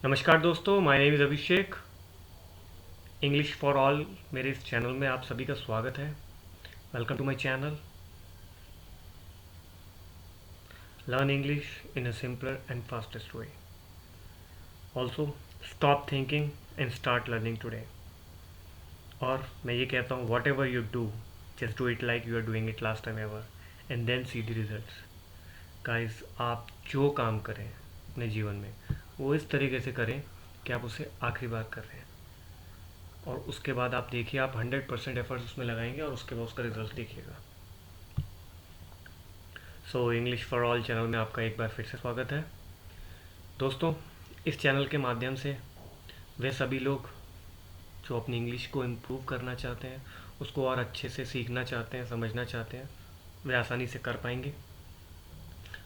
नमस्कार दोस्तों, my name is Abhishek. English for all मेरे इस चैनल में आप सभी का स्वागत है। Welcome to my channel. Learn English in a simpler and fastest way. Also stop thinking and start learning today. और मैं ये कहता हूँ, whatever you do, just do it like you are doing it last time ever and then see the results. Guys, आप जो काम करें अपने जीवन में वो इस तरीके से करें कि आप उसे आखिरी बार कर रहे हैं, और उसके बाद आप देखिए, आप 100% एफर्ट्स उसमें लगाएंगे और उसके बाद उसका रिजल्ट देखिएगा। So English for all channel में आपका एक बार फिर से स्वागत है। दोस्तों, इस चैनल के माध्यम से वे सभी लोग जो अपनी इंग्लिश को इम्प्रूव करना चाहते हैं, उसको और अच्छे से सीखना चाहते हैं, समझना चाहते हैं, वे आसानी से कर पाएंगे।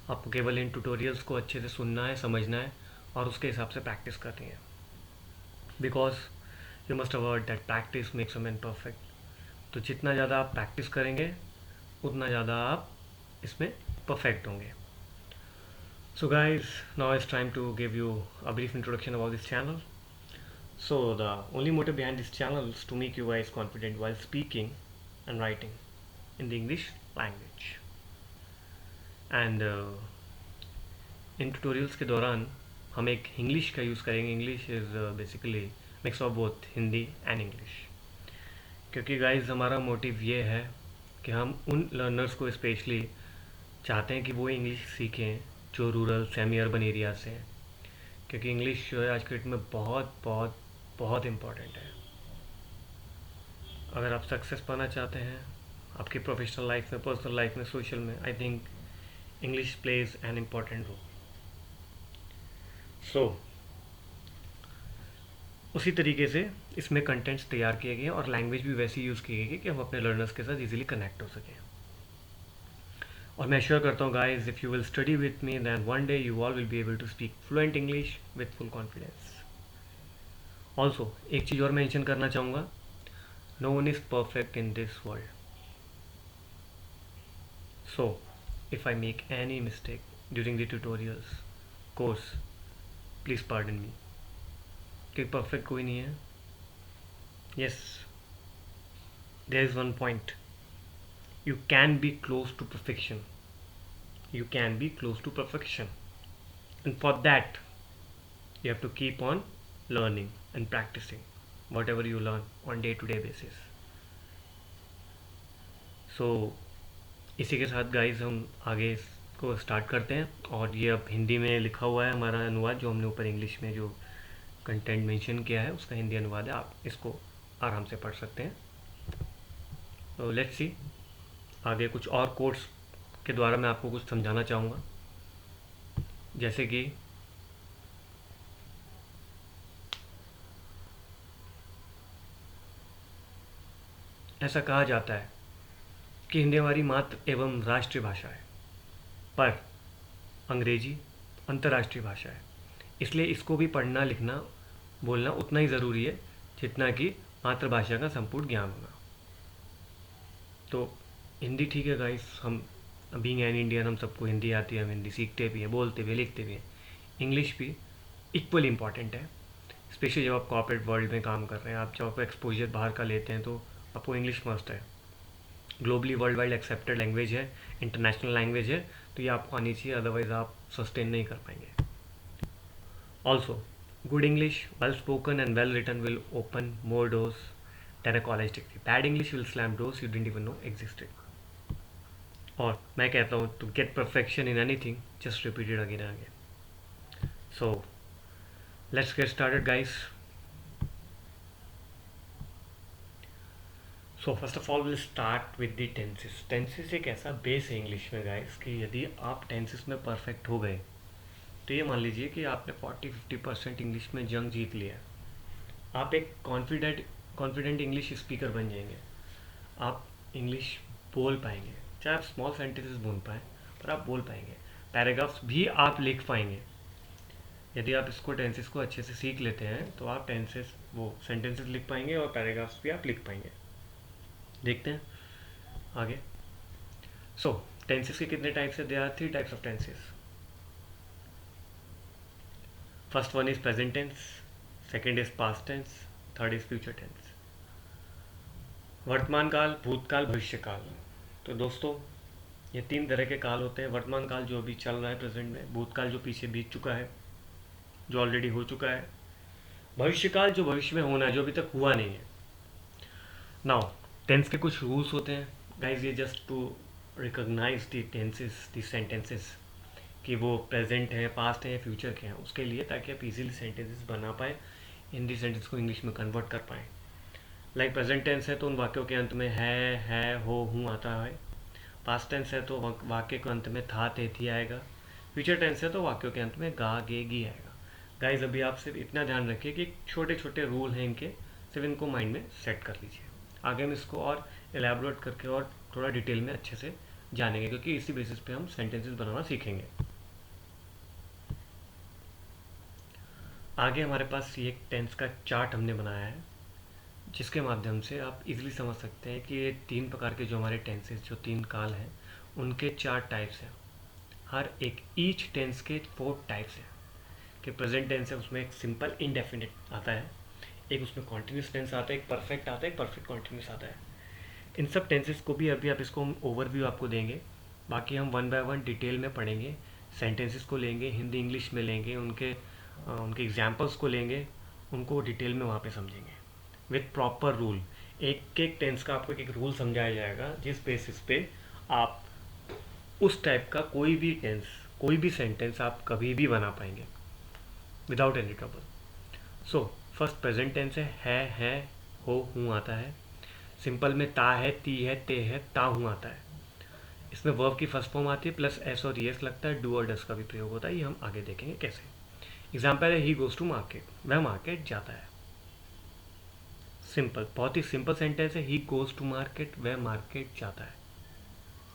आपको केवल इन ट्यूटोरियल्स को अच्छे से सुनना है, समझना है और उसके हिसाब से प्रैक्टिस करनी है। Because you must avoid that practice makes a man perfect. तो जितना ज़्यादा आप प्रैक्टिस करेंगे उतना ज़्यादा आप इसमें परफेक्ट होंगे। So guys, now it's time to give you a brief introduction about this channel. So the only motive behind this channel is to make you guys confident while speaking and writing in the English language. And in tutorials के दौरान हम एक English का use करेंगे। English is basically mix of both Hindi and English, क्योंकि guys हमारा motive ये है कि हम उन लर्नर्स को स्पेशली चाहते हैं कि वो इंग्लिश सीखें जो रूरल सेमी अर्बन एरिया से हैं, क्योंकि इंग्लिश जो है आज के डेट में बहुत बहुत बहुत इम्पॉर्टेंट है। अगर आप सक्सेस पाना चाहते हैं आपकी प्रोफेशनल लाइफ में, पर्सनल लाइफ में, सोशल में, I think English plays an important role. So उसी तरीके से इसमें कंटेंट्स तैयार किए गए और लैंग्वेज भी वैसी यूज़ की गई है कि हम अपने लर्नर्स के साथ इजीली कनेक्ट हो सकें। और मैं श्योर करता हूँ guys, if you will study with me then one day you all will be able to speak fluent English with full confidence. Also एक चीज़ और मेंशन करना चाहूँगा, no one is perfect in this world. So if I make any mistake during the tutorials course, please pardon me, क्योंकि perfect कोई नहीं है। Yes, there is one point, you can be close to perfection. You can be close to perfection, and for that you have to keep on learning and practicing whatever you learn on day to day basis. So इसी के साथ guys हम आगे इसको start करते हैं। और ये अब हिंदी में लिखा हुआ है हमारा अनुवाद, जो हमने ऊपर इंग्लिश में जो कंटेंट मेंशन किया है उसका हिंदी अनुवाद है, आप इसको आराम से पढ़ सकते हैं। तो लेट्स सी, आगे कुछ और कोर्स के द्वारा मैं आपको कुछ समझाना चाहूँगा। जैसे कि ऐसा कहा जाता है कि हिंदी हमारी मातृ एवं राष्ट्रीय भाषा है, पर अंग्रेजी अंतर्राष्ट्रीय भाषा है, इसलिए इसको भी पढ़ना, लिखना, बोलना उतना ही ज़रूरी है जितना कि मातृभाषा का संपूर्ण ज्ञान होना। तो हिंदी ठीक है गाइस, हम बीइंग एन इंडियन हम सबको हिंदी आती है, हम हिंदी सीखते भी हैं, बोलते भी, लिखते भी हैं। इंग्लिश भी इक्वली इम्पॉर्टेंट है, स्पेशली जब आप कॉर्पोरेट वर्ल्ड में काम कर रहे हैं, आप जब एक्सपोजर बाहर का लेते हैं तो आपको इंग्लिश मस्ट है। Globally world wide accepted language है, इंटरनेशनल लैंग्वेज है, तो ये आपको आनी चाहिए, अदरवाइज आप सस्टेन नहीं कर पाएंगे। Also good English, well spoken and well written will open more doors than a college degree. Bad English will slam doors you didn't even know existed. और मैं कहता हूँ, to get perfection in anything just repeat it again and again. So let's get started guys. So first of all will start with the tenses. Tenses एक ऐसा base है English में guys कि यदि आप टेंसेस में परफेक्ट हो गए तो ये मान लीजिए कि आपने 40-50% इंग्लिश में जंग जीत लिया। आप एक कॉन्फिडेंट इंग्लिश स्पीकर बन जाएंगे। आप इंग्लिश बोल पाएंगे, चाहे आप स्मॉल सेंटेंसेस बोल पाएँ, पर आप बोल पाएंगे। पैराग्राफ्स भी आप लिख पाएंगे। यदि आप इसको टेंसेस को अच्छे से सीख लेते हैं तो आप सेंटेंसेस लिख पाएंगे और पैराग्राफ्स भी आप लिख पाएंगे। देखते हैं आगे। सो टेंसेस के कितने टाइप्स है? There are 3 types of tenses. First one is present tense, second is past tense, third is future tense. वर्तमान काल, भूतकाल, भविष्य काल। तो दोस्तों ये तीन तरह के काल होते हैं। वर्तमान काल जो अभी चल रहा है प्रेजेंट में, भूतकाल जो पीछे बीत चुका है, जो ऑलरेडी हो चुका है, भविष्य काल जो भविष्य में होना है, जो अभी तक हुआ नहीं है। नाउ टेंस के कुछ रूल्स होते हैं गाइज, ये just to recognise the tenses, the sentences, कि वो प्रेजेंट है, पास्ट है या फ्यूचर के हैं, उसके लिए, ताकि आप इजीली सेंटेंसेस बना पाए, हिंदी सेंटेंस को इंग्लिश में कन्वर्ट कर पाएँ। लाइक प्रेजेंट टेंस है तो उन वाक्यों के अंत में है, हो, हूँ आता है। पास्ट टेंस है तो वाक्य के अंत में था, थे, थी आएगा। फ्यूचर टेंस है तो वाक्यों के अंत में गा, गे, गी आएगा। गाइज अभी आप सिर्फ इतना ध्यान रखिए कि छोटे छोटे रूल हैं इनके, सिर्फ इनको माइंड में सेट कर लीजिए। आगे हम इसको और एलैबोरेट करके और थोड़ा डिटेल में अच्छे से जानेंगे, क्योंकि इसी बेसिस पे हम सेंटेंसेस बनाना सीखेंगे। आगे हमारे पास ये एक टेंस का चार्ट हमने बनाया है, जिसके माध्यम से आप इजीली समझ सकते हैं कि ये तीन प्रकार के जो हमारे टेंसेस, जो तीन काल हैं, उनके चार टाइप्स हैं। हर एक ईच टेंस के 4 टाइप्स हैं। कि प्रेजेंट टेंस है, उसमें एक सिंपल इनडेफिनिट आता है, एक उसमें कॉन्टिन्यूस टेंस आता है, एक परफेक्ट आता है, एक परफेक्ट कॉन्टिन्यूस आता है। इन सब टेंसेस को भी अभी आप इसको हम ओवरव्यू आपको देंगे, बाकी हम 1 बाय 1 डिटेल में पढ़ेंगे। सेंटेंसेस को लेंगे, हिंदी इंग्लिश में लेंगे, उनके एग्जाम्पल्स को लेंगे, उनको डिटेल में वहाँ पे समझेंगे विथ प्रॉपर रूल। एक एक टेंस का आपको एक एक रूल समझाया जाएगा, जिस बेसिस पे आप उस टाइप का कोई भी टेंस, कोई भी सेंटेंस आप कभी भी बना पाएंगे without any trouble. So first present tense है, हो, हूँ आता है। सिंपल में ता है, ती है, ते है, ता, हूँ आता है। इसमें वर्ब की फर्स्ट फॉर्म आती है, प्लस एस और एस लगता है, डू और डस का भी प्रयोग होता है। ये हम आगे देखेंगे कैसे। एग्जाम्पल है, ही गोज टू मार्केट, वह मार्केट जाता है। सिंपल, बहुत ही सिंपल सेंटेंस है, ही गोज टू मार्केट, वह मार्केट जाता है।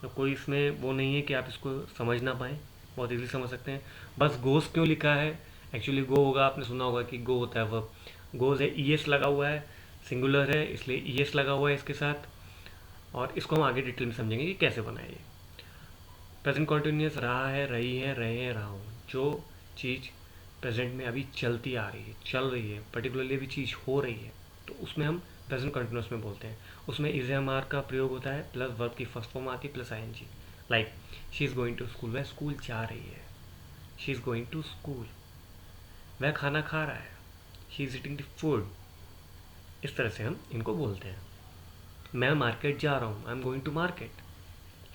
तो कोई इसमें वो नहीं है कि आप इसको समझ ना पाएँ, बहुत इजीली समझ सकते हैं। बस गोज क्यों लिखा है, एक्चुअली गो होगा, आपने सुना होगा कि गो होता है वर्ब, गोज है, ई एस लगा हुआ है, सिंगुलर है इसलिए ई एस लगा हुआ है इसके साथ। और इसको हम आगे डिटेल में समझेंगे कि कैसे बनाए। ये प्रेजेंट कॉन्टिन्यूस रहा है, रही है, रहे हैं, रहा हूँ। जो चीज़ प्रेजेंट में अभी चलती आ रही है, चल रही है, पर्टिकुलरली अभी चीज़ हो रही है, तो उसमें हम प्रेजेंट कंटिन्यूस में बोलते हैं। उसमें इज एम आर का प्रयोग होता है, प्लस वर्ब की फर्स्ट फॉर्म आती है, plus I N G. Like she is going to school, वह स्कूल जा रही है, she is going to school. वह खाना खा रहा है, she is eating the food. इस तरह से हम इनको बोलते हैं। मैं मार्केट जा रहा हूँ, I am going to market,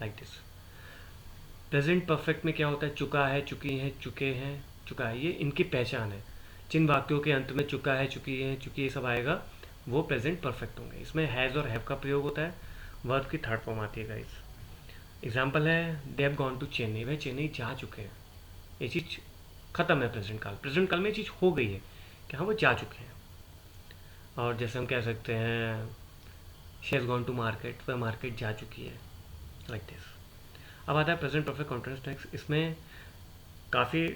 like this. Present perfect में क्या होता है, चुका है, चुकी हैं, चुके हैं, चुका है, ये इनकी पहचान है। जिन वाक्यों के अंत में चुका है, चुकी है, चुकी, ये सब आएगा, वो प्रेजेंट परफेक्ट होंगे। इसमें हैज़ और हैव का प्रयोग होता है, वर्ब की थर्ड फॉर्म आती है गाइस। एग्जाम्पल है, they have gone to Chennai, वह चेन्नई जा चुके हैं। ये चीज़ खत्म है प्रेजेंट काल, प्रेजेंट काल में ये चीज़ हो गई है कि हाँ वो जा चुके हैं। और जैसे हम कह सकते हैं, she has gone to market, वह मार्केट जा चुकी है, लाइक दिस। अब आता है प्रेजेंट परफेक्ट कॉन्टिन्यूस टेंस। इसमें काफ़ी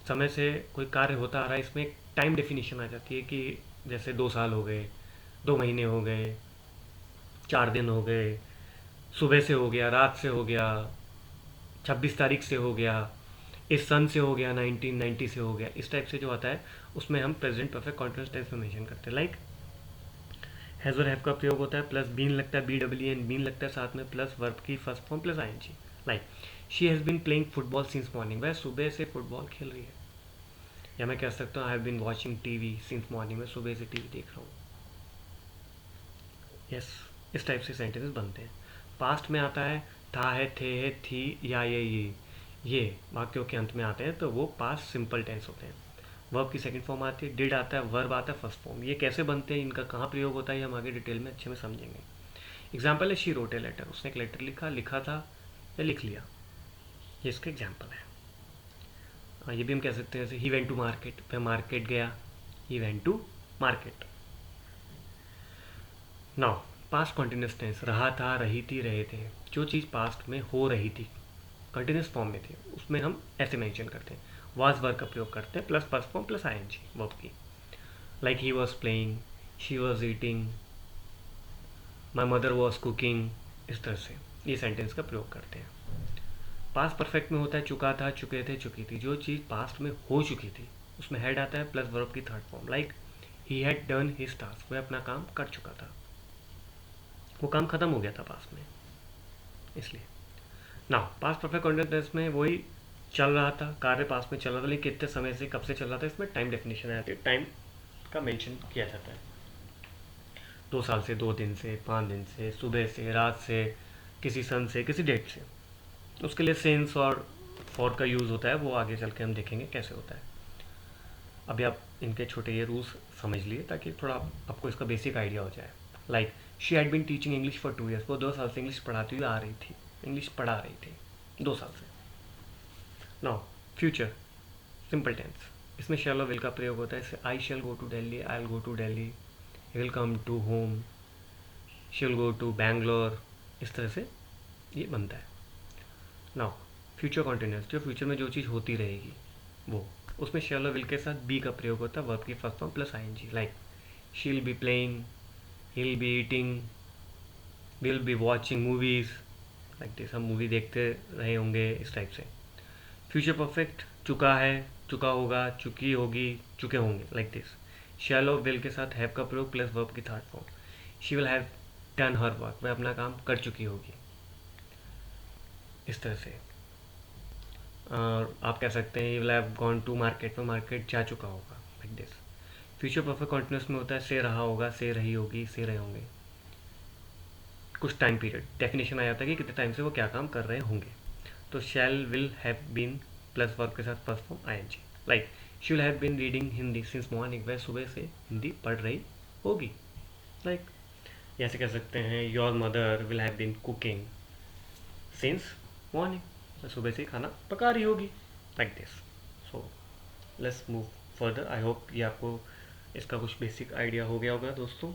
समय से कोई कार्य होता आ रहा है, इसमें एक टाइम डेफिनेशन आ जाती है कि जैसे 2 साल हो गए, 2 महीने हो गए, 4 दिन हो गए, सुबह से हो गया, रात से हो गया, 26 तारीख से हो गया, इस सन से हो गया, 1990 से हो गया। इस टाइप से जो आता है उसमें हम प्रेजेंट परफेक्ट कॉन्टिन्यूस टेंस में मेंशन करते हैं। लाइक हैज़ और हैव का प्रयोग होता है, प्लस बीन लगता है, बी डब्ल्यू एन, बीन लगता है साथ में, प्लस वर्ब की first form plus I N G. Like she has been playing football since morning, वह सुबह से फुटबॉल खेल रही है। या मैं कह सकता हूँ, I have been watching TV since morning, मैं सुबह से टीवी देख रहा हूँ। यस, इस टाइप से सेंटेंसेस बनते हैं। पास्ट में आता है, था है, थे है, थी, या ये वाक्यों के अंत में आते हैं, तो वो पास्ट सिंपल टेंस होते हैं। वर्ब की सेकंड फॉर्म आती है, डिड आता है, वर्ब आता है फर्स्ट फॉर्म। ये कैसे बनते हैं, इनका कहाँ प्रयोग होता है, ये हम आगे डिटेल में अच्छे में समझेंगे। एग्जाम्पल है, शी रोट ए लेटर, उसने एक लेटर लिखा था या लिख लिया, ये इसका एग्जाम्पल है। ये भी हम कह सकते हैं, ही वेंट टू मार्केट, वह मार्केट गया, he went to market. Now past continuous tense, रहा था, रही थी, रहे थे। जो चीज़ पास्ट में हो रही थी, कंटिन्यूस फॉर्म में थी, उसमें हम ऐसे मेंशन करते हैं, वाज वर्ब का प्रयोग करते हैं, plus first form plus I N G verb की। Like he was playing, she was eating, my mother was cooking. इस तरह से ये सेंटेंस का प्रयोग करते हैं। पास्ट परफेक्ट में होता है, चुका था, चुके थे, चुकी थी। जो चीज़ पास्ट में हो चुकी थी, उसमें हैड आता है प्लस वर्ब की third form, like he had done his task, वह अपना काम कर चुका था, वो काम खत्म हो गया था पास्ट में, इसलिए। ना पास्ट परफेक्ट कंटिन्यूअस में वही चल रहा था, कार्य पास्ट में चल रहा था, लेकिन कितने समय से कब से चल रहा था, इसमें टाइम डेफिनेशन आ जाती है, टाइम का मेंशन किया जाता है। 2 साल से, 2 दिन से, 5 दिन से, सुबह से, रात से, किसी सन से, किसी डेट से। उसके लिए सेंस और फॉर का यूज़ होता है, वो आगे चल के हम देखेंगे कैसे होता है। अभी आप इनके छोटे ये रूल्स समझ लिए ताकि थोड़ा आपको इसका बेसिक आइडिया हो जाए। Like she had been teaching English for 2 years, वो 2 साल से इंग्लिश पढ़ाती हुई आ रही थी, इंग्लिश पढ़ा रही थी 2 साल से। नाउ फ्यूचर सिंपल टेंस, इसमें शैल और विल का प्रयोग होता है। जैसे I shall go to Delhi, I will go to Delhi, he will come to home, she will go to Bangalore, इस तरह से ये बनता है। नाउ फ्यूचर कॉन्टिन्यूस, जो फ्यूचर में जो चीज़ होती रहेगी वो, उसमें शैल और विल के साथ बी का प्रयोग होता है, वर्ब की first form plus I N G, like she will be playing, he will be eating, we will be watching movies, like this, हम मूवी देखते रहे होंगे, इस टाइप से। फ्यूचर परफेक्ट, चुका है, चुका होगा, चुकी होगी, चुके होंगे, लाइक दिस। शैल और विल के साथ हैव का प्रयोग प्लस वर्ब की third form, she will have done her work, वह अपना काम कर चुकी होगी, इस तरह से। और आप कह सकते हैं you will have gone to market, में मार्केट जा चुका होगा, like this. Future perfect continuous में होता है से रहा होगा, से रही होगी, से रहे होंगे, कुछ टाइम पीरियड, डेफिनेशन आ जाता है कि कितने टाइम से वो क्या काम कर रहे होंगे। तो shall will have been plus verb के साथ first form I N G, like she will have been reading Hindi since morning, वह सुबह से हिंदी पढ़ रही होगी, लाइक। ऐसे कह सकते हैं your mother will have been cooking since morning, वह सुबह से खाना पका रही होगी, like this. So let's move further. I hope ये आपको इसका कुछ बेसिक आइडिया हो गया होगा दोस्तों।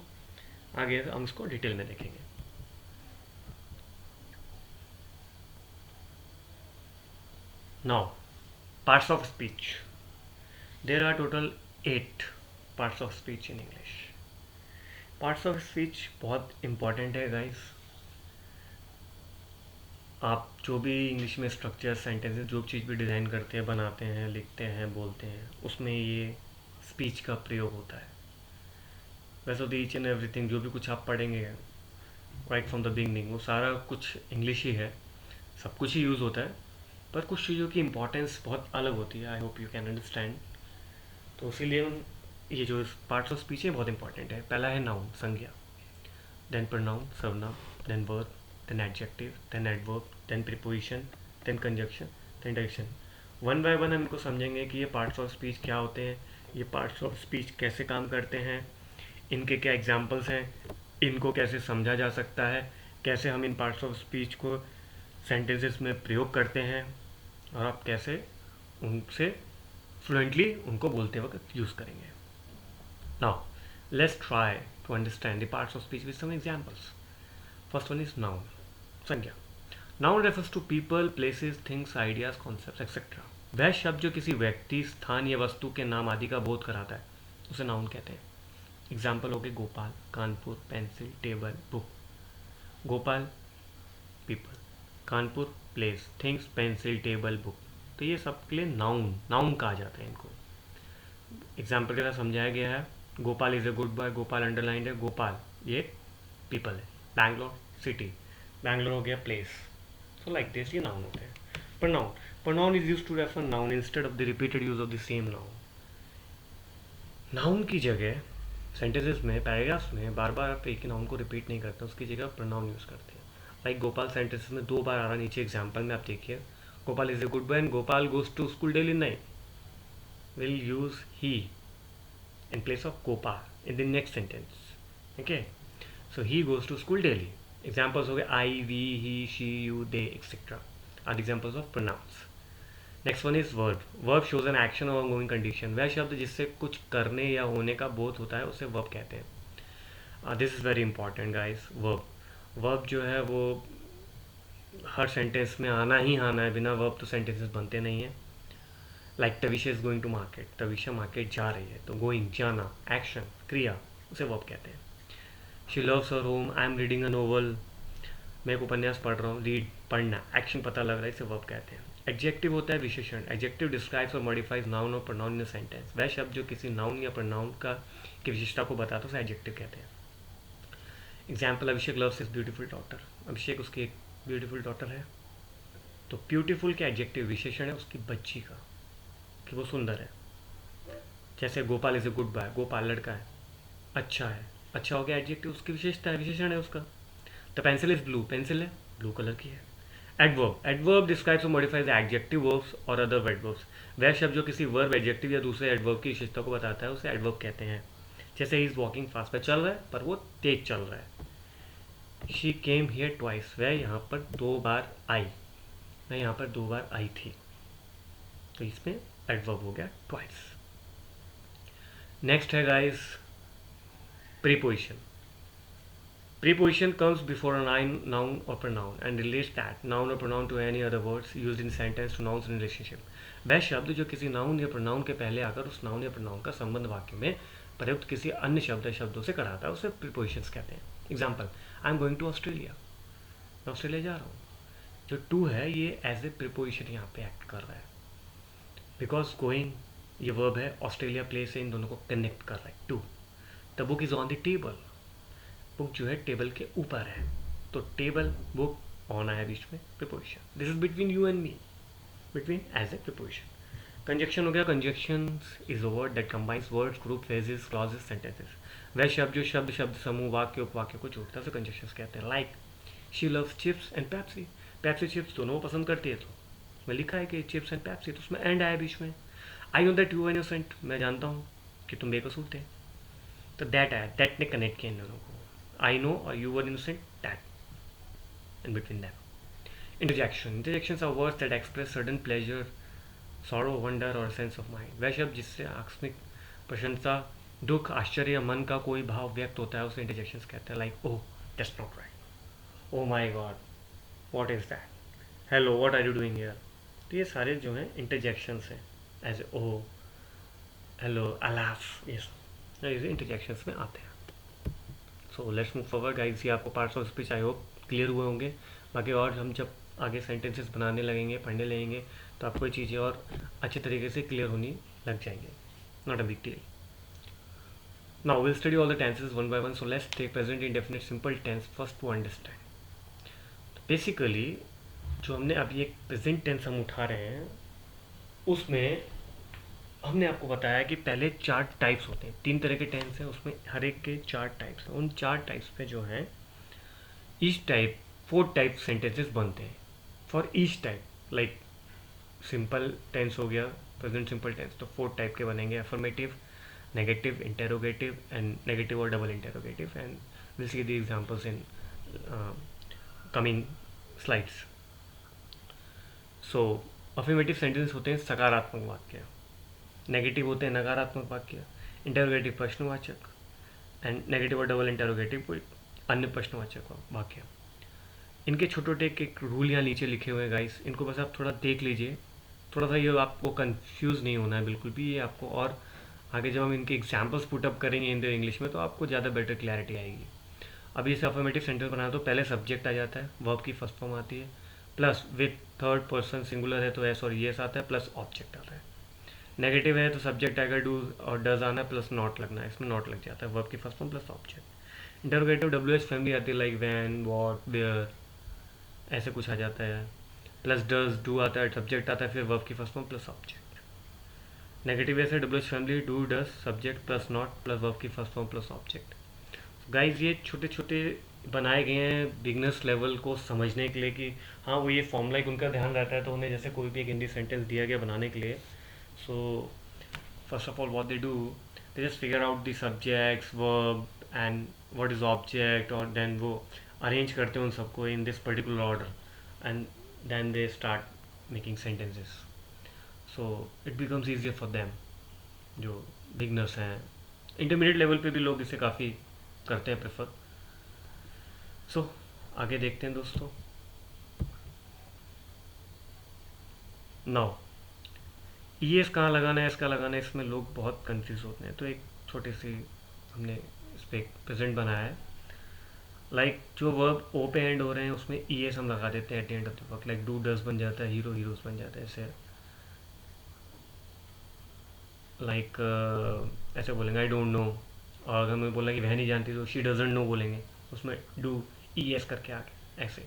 आगे हम इसको डिटेल में देखेंगे। Now parts of speech, there are total 8 parts of speech in English. Parts of speech बहुत important है गाइस। आप जो भी इंग्लिश में स्ट्रक्चर, सेंटेंसेस, जो चीज़ भी डिज़ाइन करते हैं, बनाते हैं, लिखते हैं, बोलते हैं, उसमें ये स्पीच का प्रयोग होता है। वैसे तो ईच एंड एवरीथिंग जो भी कुछ आप पढ़ेंगे राइट फ्रॉम द बिगनिंग, वो सारा कुछ इंग्लिश ही है, सब कुछ ही यूज़ होता है, पर कुछ चीज़ों की इंपॉर्टेंस बहुत अलग होती है। I hope you can understand. तो इसीलिए ये जो पार्ट्स ऑफ स्पीच है बहुत इंपॉर्टेंट है। पहला है नाउन, संज्ञा, देन प्रोनाउन, सर्वनाम, then verb, then adjective, then adverb, then preposition, then conjunction, then direction. One by one हम इनको समझेंगे कि ये पार्ट्स ऑफ स्पीच क्या होते हैं, ये पार्ट्स ऑफ स्पीच कैसे काम करते हैं, इनके क्या एग्जाम्पल्स हैं, इनको कैसे समझा जा सकता है, कैसे हम इन पार्ट्स ऑफ स्पीच को सेंटेंसेस में प्रयोग करते हैं, और आप कैसे उनसे फ्लुएंटली उनको बोलते वक्त यूज़ करेंगे। Now let's try to understand the parts of speech with some examples. First one is noun, संज्ञा। Noun refers to people, places, things, ideas, concepts etcetera. वह शब्द जो किसी व्यक्ति, स्थान या वस्तु के नाम आदि का बोध कराता है उसे नाउन कहते हैं। एग्जाम्पल हो गए Gopal, Kanpur, pencil, table, book. Gopal people, Kanpur place, things, pencil, table, book. तो ये सब के लिए नाउन, नाउन कहा जाता है इनको। एग्जाम्पल के साथ समझाया गया है। Gopal is a good boy, Gopal underlined है, गोपाल ये पीपल है। बैंगलोर सिटी, बैंगलोर हो गया प्लेस। सो लाइक दिस ये नाउन होते हैं। Pronoun, pronoun is use to refer noun instead of the repeated use of the same noun. Noun की जगह सेंटेंसेस में, पैराग्राफ्स में बार बार आप एक ही नाउन को रिपीट नहीं करते, उसकी जगह प्रोनाउन यूज़ करते हैं। लाइक गोपाल सेंटेंसेस में 2 बार आ रहा, नीचे एग्जाम्पल में आप देखिए, Gopal is a good boy and Gopal goes to school daily. नहीं, will use he in place of Gopal in the next sentence. Okay, so he goes to school daily. Examples हो गए I, we, he, she, you, they, etc. are examples of pronouns. Next one is verb. Verb shows an action or ongoing condition. वह शब्द जिससे कुछ करने या होने का बोध होता है उसे verb कहते हैं। This is very important guys. Verb, verb जो है वो हर सेंटेंस में आना ही आना है, बिना verb तो सेंटेंसेस बनते नहीं हैं। Like Tavisha is going to market, Tavisha market जा रही है, तो गोइंग जाना, एक्शन क्रिया, उसे वर्ब कहते हैं। She loves her home, I am reading a novel, मैं एक उपन्यास पढ़ रहा हूँ, रीड पढ़ना, एक्शन पता लग रहा है, इसे वर्ब कहते हैं। एडजेक्टिव होता है विशेषण। एडजेक्टिव डिस्क्राइब्स और मॉडिफाइज नाउन और प्रोनाउन इन सेंटेंस। वह शब्द जो किसी नाउन या प्रोनाउन का की विशेषता को बताता है उसे एडजेक्टिव कहते हैं। एग्जाम्पल, अभिषेक लव्स हिज ब्यूटीफुल डॉटर। अभिषेक उसकी एक ब्यूटीफुल डॉटर है। तो ब्यूटीफुल के एडजेक्टिव विशेषण है उसकी बच्ची का, कि वो सुंदर है। जैसे Gopal is a good boy, Gopal लड़का है, अच्छा है। अच्छा हो गया एडजेक्टिव, उसकी विशेषता है, विशेषण है उसका। The pencil is blue, pencil है ब्लू कलर की है। एडवर्ब, एडवर्ब डिस्क्राइब्स और मॉडिफाइज एडजेक्टिव वर्ब्स और अदर एडवर्ब्स। वह शब्द जो किसी वर्ब, एडजेक्टिव या दूसरे एडवर्ब की विशेषता को बताता है उसे एडवर्ब कहते हैं। जैसे ही इज वॉकिंग फास्ट, वह चल रहा है पर वो तेज चल रहा है। शी केम हियर ट्वाइस, वह यहाँ पर 2 बार आई, वह यहाँ पर 2 बार आई थी। तो इसमें एडवर्ब हो गया ट्वाइस। नेक्स्ट है guys preposition. Preposition comes before a noun or pronoun and relates that noun or pronoun to any other words used in sentence to nouns in relationship. वह शब्द जो किसी नाउन या प्रोनाउन के पहले आकर उस नाउन या प्रोनाउन का संबंध वाक्य में प्रयुक्त किसी अन्य शब्द या शब्दों से कराता है उसे प्रीपोजिशंस कहते हैं। Example, I am going to Australia, मैं ऑस्ट्रेलिया जा रहा हूँ। जो टू है ये एज ए प्रीपोजिशन यहाँ पे एक्ट कर रहा है, बिकॉज गोइंग ये वर्ब है, ऑस्ट्रेलिया प्लेस से इन दोनों को कनेक्ट कर रहा है to. The book is on the table, book जो है टेबल के ऊपर है, तो टेबल बुक ऑन आया बीच में, preposition. This is between you and me, between as a preposition. Conjunction हो गया, conjunction is a word that combines words, group, phrases, clauses, sentences. वह शब्द जो शब्द समूह, वाक्य, उपवाक्य को जोड़ता है उसे कंजक्शन कहते हैं। Like she loves chips and Pepsi, Pepsi chips दोनों वो पसंद करती है, तो उसमें लिखा है कि चिप्स एंड पेप्सी, तो उसमें एंड आया बीच में। I know that you are innocent, मैं जानता हूँ कि तुम बेकसूर थे, तो दैट आया, दैट ने कनेक्ट किया इन दोनों को। I know or you were innocent, that in between them. Interjection. Interjections are words that express sudden pleasure, sorrow, wonder or sense of mind. वह शब्द जिससे आकस्मिक प्रशंसा, दुख, आश्चर्य, मन का कोई भाव व्यक्त होता है उसे इंटरजेक्शंस कहते हैं। Like oh that's not right, oh my God what is that, hello what are you doing here. तो ये सारे जो हैं इंटरजेक्शंस हैं, एज ओह, हेलो, अलाफ, ये सब इंटरजेक्शंस में आते हैं। सो लेट्स मूव फॉरवर्ड गाइस। ये आपको parts of speech I hope clear हुए होंगे। बाकी और हम जब आगे सेंटेंसेस बनाने लगेंगे, पढ़ने लगेंगे, तो आपको ये चीज़ें और अच्छे तरीके से क्लियर होनी लग जाएंगे। Not a big deal. Now will study all the tenses one by one. So let's take present indefinite simple tense first to understand. तो बेसिकली जो हमने अभी एक प्रेजेंट टेंस हम उठा रहे हैं उसमें हमने आपको बताया कि पहले 4 टाइप्स होते हैं। 3 तरह के टेंस हैं, उसमें हर एक के 4 टाइप्स हैं। उन 4 टाइप्स पे जो है ईच टाइप 4 टाइप सेंटेंसेस बनते हैं for each type. Like simple tense हो गया, प्रेजेंट सिंपल टेंस, तो 4 टाइप के बनेंगे, affirmative, negative, interrogative and negative और double interrogative. And will see the examples in coming slides. So affirmative sentence होते हैं सकारात्मक वाक्य, नेगेटिव होते हैं नकारात्मक वाक्य, इंटेरोगेटिव प्रश्नवाचक, एंड नेगेटिव और डबल इंटेरोगेटिव कोई अन्य प्रश्नवाचक वाक्य। इनके छोटे छोटे एक रूल यहाँ नीचे लिखे हुए हैं गाइस, इनको बस आप थोड़ा देख लीजिए। थोड़ा सा ये आपको कंफ्यूज नहीं होना है बिल्कुल भी, ये आपको और आगे जब हम इनके एग्जाम्पल्स पुटअप करेंगे इन द इंग्लिश में तो आपको ज़्यादा बेटर क्लैरिटी आएगी। अभी इसे अफर्मेटिव सेंटेंस बनाना तो पहले सब्जेक्ट आ जाता है, वर्ब की फर्स्ट फॉर्म आती है, plus with third person singular है तो एस और येस आता है, प्लस ऑब्जेक्ट आता है। नेगेटिव है तो सब्जेक्ट आएगा डू और डज आना प्लस नॉट लगना है, इसमें नॉट लग जाता है, वर्ब की first form plus object. Interrogative W H family आती है, लाइक वैन, वॉट, वेयर, ऐसे कुछ आ जाता है, प्लस डज, डू आता है, सब्जेक्ट आता है, फिर वर्ब की first form plus object. Negative ऐसे W H family, do, does, subject plus not plus verb की first form plus object. Guys ये छोटे छोटे बनाए गए हैं बिगनर्स लेवल को समझने के लिए कि हाँ वो ये फॉर्मूला एक उनका ध्यान रहता है, तो उन्हें जैसे कोई भी एक हिंदी सेंटेंस दिया गया बनाने के लिए, so first of all what they do, they just figure out the subjects, verb and what is object, और then वो arrange करते हैं उन सबको in this particular order and then they start making sentences, so it becomes easier for them। जो beginners हैं, intermediate level पे भी लोग इसे काफ़ी करते हैं प्रेफर। सो आगे देखते हैं दोस्तों। नाउ ई एस कहाँ लगाना है, इसका लगाना है, इसमें लोग बहुत कंफ्यूज होते हैं, तो एक छोटी सी हमने इस पर एक प्रेजेंट बनाया है। लाइक जो वर्ब ओ पे एंड हो रहे हैं उसमें ई एस हम लगा देते हैं at the end of the work, like do does बन जाता है, हीरो हीरोज बन जाता है, ऐसे लाइक ऐसे बोलेंगे आई डोंट नो, और अगर मैं बोला कि वह नहीं जानती तो शी डजेंट नो बोलेंगे, उसमें डू ई एस करके आगे ऐसे।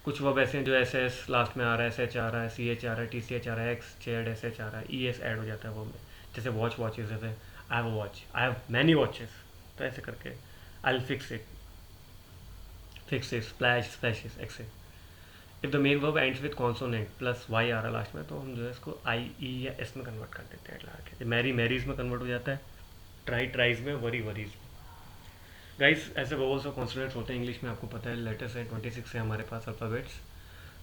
कुछ वर्ब ऐसे हैं जो एस एस लास्ट में आ रहा है, एस एच आ रहा है, सी एच आ रहा है, टी सी एच आ रहा है, एक्स चेड एस एच आ रहा है, ई एस ऐड हो जाता है वर्ब में। जैसे वॉच वॉचेज, जैसे I have a watch, I have many watches, तो ऐसे करके I will fix it, fix it, splash splashes ऐसे। If the main verb ends with consonant plus Y आ रहा है लास्ट में, तो हम जो है इसको आई ई या एस में कन्वर्ट कर देते हैं लगा के। मैरी मैरीज में कन्वर्ट हो जाता है, ट्राई ट्राइज में, वरी वरीज में। गाइस ऐसे वोवल्स और कॉन्सोनेंट्स होते हैं इंग्लिश में, आपको पता है लेटर्स हैं 26 है हमारे पास अल्फ़ाबेट्स,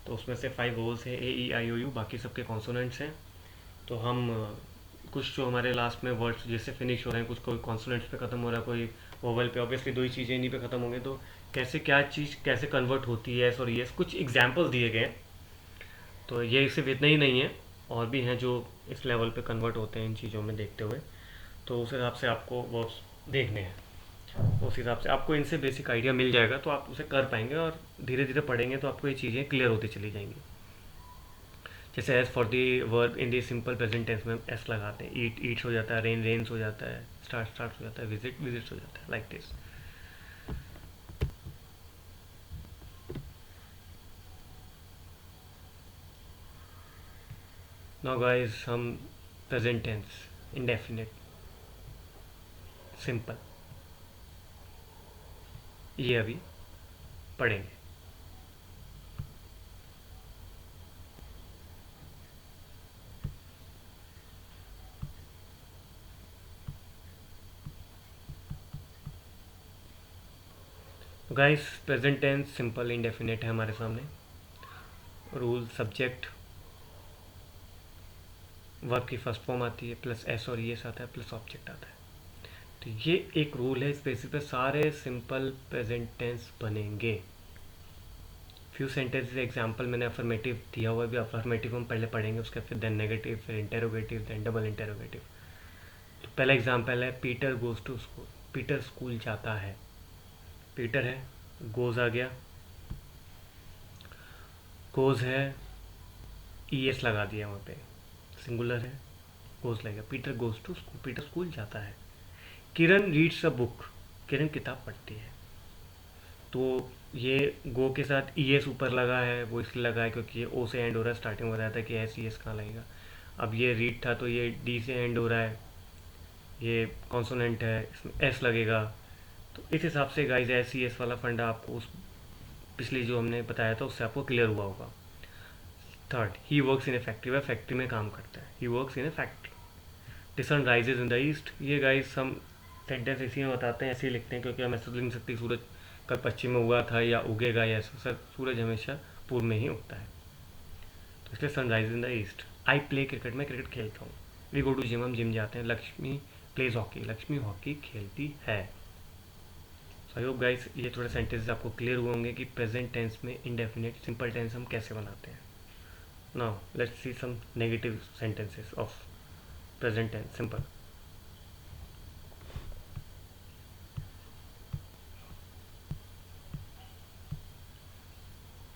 तो उसमें से 5 वोवल्स है ए ई आई ओ यू, बाकी सबके कॉन्सोनेंट्स हैं। तो हम कुछ जो हमारे लास्ट में वर्ड्स जिससे फिनिश हो रहे हैं, कुछ कोई कॉन्सोनेंट्स पे ख़त्म हो रहा है, कोई वोवल पे, ऑब्वियसली दो ही चीज़ें इन्हीं पे ख़त्म होंगे, तो कैसे क्या चीज़ कैसे कन्वर्ट होती है एस और यस, कुछ एग्जाम्पल्स दिए गए हैं। तो ये सिर्फ इतना ही नहीं है, और भी हैं जो इस लेवल पे कन्वर्ट होते हैं इन चीज़ों में देखते हुए, तो उस हिसाब से आपको वर्ड्स देखने हैं, उस हिसाब से आपको इनसे बेसिक आइडिया मिल जाएगा, तो आप उसे कर पाएंगे, और धीरे धीरे पढ़ेंगे तो आपको ये चीज़ें क्लियर होती चली जाएंगी। जैसे as for the verb in the simple present tense में एस लगाते हैं, ईट ईट्स हो जाता है, रेन रेन्स हो जाता है, स्टार्ट स्टार्ट हो जाता है, विजिट विजिट्स हो जाता है, लाइक दिस। नाउ गाइस हम प्रेजेंट टेंस, इंडेफिनिट, सिंपल, ये अभी पढ़ेंगे। Guys present tense simple indefinite है हमारे सामने। रूल सब्जेक्ट वर्ब की फर्स्ट फॉर्म आती है, प्लस एस और एस आता है, प्लस ऑब्जेक्ट आता है। तो ये एक रूल है, इस बेसिस पे सारे सिंपल प्रेजेंट टेंस बनेंगे। फ्यू सेंटेंसेस एग्जांपल मैंने अफर्मेटिव दिया हुआ है, भी अफर्मेटिव हम पहले पढ़ेंगे, उसके फिर देन नेगेटिव, फिर इंटेरोगेटिव, देन डबल इंटेरोगेटिव। तो पहला एग्जांपल है Peter goes to school, Peter school जाता है, पीटर है, गोज आ गया, गोज है, ई एस लगा दिया वहाँ पे, सिंगुलर है, गोज लगेगा, Peter goes to school, Peter school जाता है। किरण रीड्स अ बुक, किरण किताब पढ़ती है। तो ये गो के साथ ई एस ऊपर लगा है, वो इसलिए लगा है क्योंकि ये ओ से एंड हो रहा है, स्टार्टिंग में बताया था कि एस ई एस कहाँ लगेगा। अब ये रीड था तो ये डी से एंड हो रहा है, ये कॉन्सोनेंट है, इसमें एस लगेगा। तो इस हिसाब से गाइस एस ई एस वाला फंडा आपको उस पिछली जो हमने बताया था उससे आपको क्लियर हुआ होगा। Third, he works in a factory, वह फैक्ट्री में काम करता है, he works in a factory. The sun rises in the east, ये गाइस हम सेंटेंस इसी में बताते हैं, ऐसे ही लिखते हैं, क्योंकि हम ऐसे तो लिख नहीं सकते सूरज कल पश्चिम में उगा था या उगेगा, या ऐसा सर सूरज हमेशा पूर्व में ही उगता है, तो इसलिए sunrise in the east. I play cricket, मैं क्रिकेट खेलता हूँ। वी गो टू जिम, हम जिम जाते हैं। Lakshmi pledge hockey, Lakshmi hockey खेलती है। सो आई होप गाइस ये थोड़े सेंटेंसेस आपको क्लियर हुए होंगे कि प्रेजेंट टेंस में इंडेफिनिट सिंपल टेंस हम कैसे बनाते हैं। Now let's see some negative sentences of present tense simple.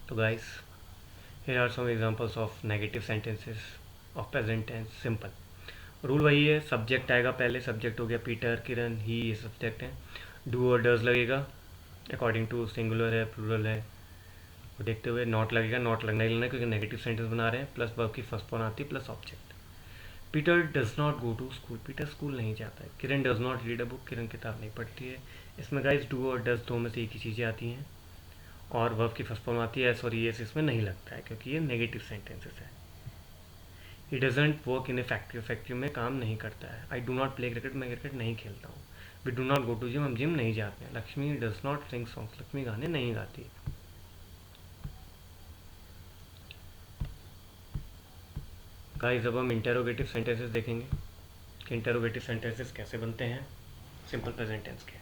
तो guys here are some examples of negative sentences of present tense simple। Rule वही है, सब्जेक्ट आएगा पहले, सब्जेक्ट हो गया पीटर, किरण, ही, ये सब्जेक्ट है। डू और डज लगेगा अकॉर्डिंग टू सिंगुलर है प्लूरल है, वो देखते हुए नॉट लगेगा, नॉट लगना ही लगना क्योंकि नेगेटिव सेंटेंस बना रहे हैं, प्लस वर्ब की फर्स्ट फॉर्म आती है, plus object. Peter does not go to school, Peter school नहीं जाता है। Kiran does not read a book, Kiran किताब नहीं पढ़ती है। इसमें गाइस डू और डज दो में से एक ही चीज़ें आती हैं, और वर्ब की फर्स्ट फॉर्म आती है एस और एस, इसमें नहीं लगता है क्योंकि ये नेगेटिव सेंटेंसेस है। He doesn't work in a factory, factory में काम नहीं करता है। I do not play cricket, मैं क्रिकेट नहीं खेलता हूँ। We do not go to gym, हम जिम नहीं जाते हैं। Lakshmi does not sing songs, Lakshmi गाने नहीं गाती। गाइस अब हम इंटेरोगेटिव सेंटेंसेस देखेंगे कि इंटेरोगेटिव सेंटेंसेस कैसे बनते हैं सिंपल प्रेजेंट टेंस के।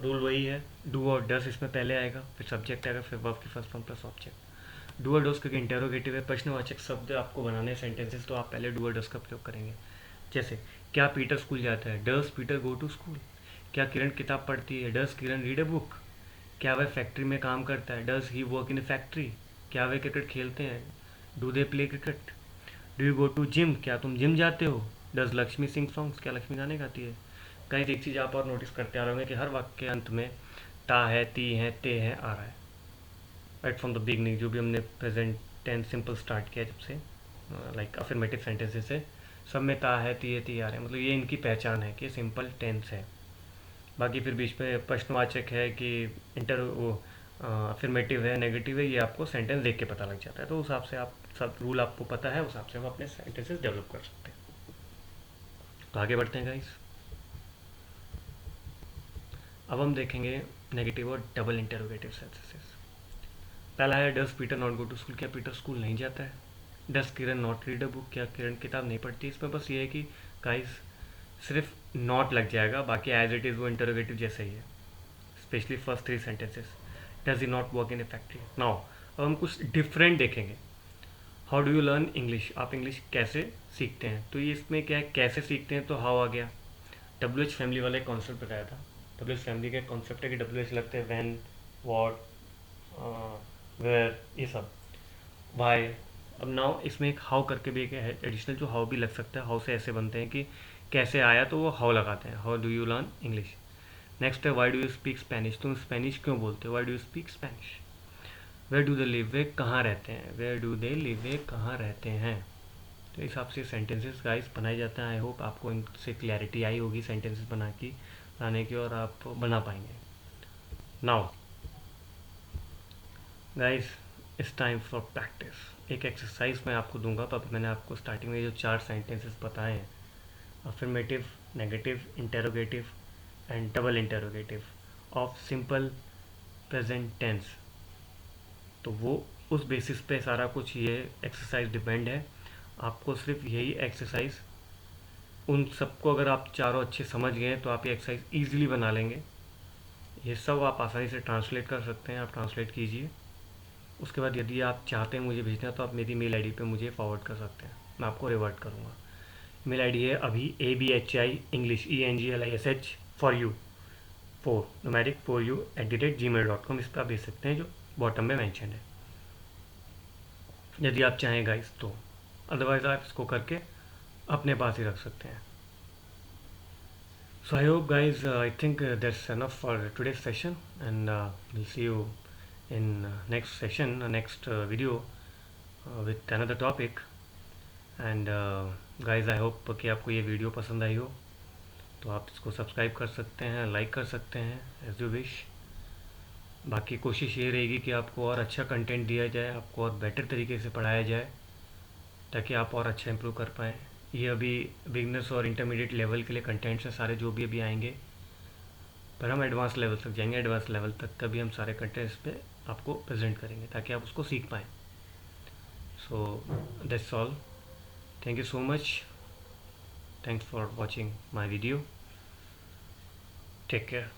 रूल वही है, डू और डस इसमें पहले आएगा, फिर सब्जेक्ट आएगा, फिर वर्ब की first form plus object. Do और डस क्योंकि इंटेरोगेटिव है, प्रश्नवाचक शब्द आपको बनाने सेंटेंसेस, तो आप पहले डू और डस का प्रयोग करेंगे। जैसे क्या पीटर स्कूल जाता है, डस पीटर गो टू स्कूल। क्या किरण किताब पढ़ती है, डस किरण रीड अ बुक। क्या वह फैक्ट्री में काम करता है? Does he work in a factory? क्या वे क्रिकेट खेलते हैं? Do they play cricket? Do you go to gym? क्या तुम जिम जाते हो? Does Lakshmi sing songs? क्या लक्ष्मी गाने गाती है? कहीं एक चीज़ आप और नोटिस करते आ रहे होंगे कि हर वाक्य के अंत में ता है, ती है, ते है आ रहा है। राइट फ्रॉम द बिगनिंग, जो भी हमने प्रेजेंट टेंस सिंपल स्टार्ट किया जब से, लाइक अफर्मेटिव सेंटेंसेस से, सब में ता है, ती है, ती आ रहे हैं। मतलब ये इनकी पहचान है कि सिंपल टेंस है। बाकी फिर बीच में प्रश्नवाचक है कि इंटर वो अफर्मेटिव है, नेगेटिव है, ये आपको सेंटेंस देख के पता लग जाता है। तो उस हिसाब से आप सब रूल आपको पता है, उस हिसाब से आप अपने सेंटेंसेस डेवलप कर सकते हैं। तो आगे बढ़ते हैं गाइस। अब हम देखेंगे नेगेटिव और डबल इंटरोगेटिव सेंटेंसेस। पहला है does Peter not go to school? क्या पीटर स्कूल नहीं जाता है? Does Kiran not read a book? क्या किरण किताब नहीं पढ़ती? इसमें बस ये है कि गाइस सिर्फ नॉट लग जाएगा, बाकी एज इट इज़ वो इंटरोगेटिव जैसे ही है, specially first 3 sentences. Does he not work in a factory? Now अब हम कुछ डिफरेंट देखेंगे। How do you learn English? आप इंग्लिश कैसे सीखते हैं? तो ये इसमें क्या है, कैसे सीखते हैं, तो हाउ आ गया। डब्ल्यू एच फैमिली वाला एक कॉन्सेप्ट बताया था। डब्ल्यू एच फैमिली का कॉन्सेप्ट है कि डब्ल्यू एच लगते हैं वैन, वॉट, वेयर, ये सब, वाई। अब नाउ इसमें एक हाउ करके भी एक एडिशनल जो हाउ भी लग सकता है। हाउ से ऐसे बनते हैं कि कैसे आया तो वो हाउ लगाते हैं। How do you learn English. Next है why do you speak Spanish? तुम स्पेनिश क्यों बोलते हो? Why do you speak Spanish. Where do they live? वे कहाँ रहते हैं? Where do they live? वे कहाँ रहते हैं? तो इस हिसाब से सेंटेंसेस गाइस बनाए जाते हैं। आई होप आपको इनसे क्लैरिटी आई होगी सेंटेंसेस बनाने की, और आप बना पाएंगे। Now guys it's time for practice. एक एक्सरसाइज मैं आपको दूंगा। तो अभी मैंने आपको स्टार्टिंग में जो 4 सेंटेंसेस बताए हैं, affirmative, negative, interrogative and double interrogative of simple present tense, तो वो उस बेसिस पे सारा कुछ ये एक्सरसाइज डिपेंड है। आपको सिर्फ यही एक्सरसाइज, उन सबको अगर आप चारों अच्छे समझ गए तो आप ये एक्सरसाइज ईजिली बना लेंगे। ये सब आप आसानी से ट्रांसलेट कर सकते हैं, आप ट्रांसलेट कीजिए। उसके बाद यदि आप चाहते हैं मुझे भेजना, तो आप मेरी मेल आईडी पे मुझे फॉरवर्ड कर सकते हैं, मैं आपको रिवर्ट करूँगा। मेल आईडी है अभी ABHI English ENGLISH for you 4 numeric for you @gmail.com। इस पर आप भेज सकते हैं, जो बॉटम में मैंशन है, यदि आप चाहें गाइस तो। अदरवाइज़ आप इसको करके अपने पास ही रख सकते हैं। So I hope guys, I think that's enough for today's session, and we'll see you in next session, next video with another topic. And guys, I hope कि आपको ये वीडियो पसंद आई हो, तो आप इसको सब्सक्राइब कर सकते हैं, लाइक कर सकते हैं, एज यू विश। बाकी कोशिश ये रहेगी कि आपको और अच्छा कंटेंट दिया जाए, आपको और बेटर तरीके से पढ़ाया जाए, ताकि आप और अच्छा इम्प्रूव कर पाएँ। ये अभी बिगनर्स और इंटरमीडिएट लेवल के लिए कंटेंट्स हैं सारे, जो भी अभी आएंगे, पर हम एडवांस लेवल तक जाएंगे। एडवांस लेवल तक का भी हम सारे कंटेंट्स पे आपको प्रेजेंट करेंगे, ताकि आप उसको सीख पाएँ। So that's all. Thank you so much. Thanks for watching my video. Take care.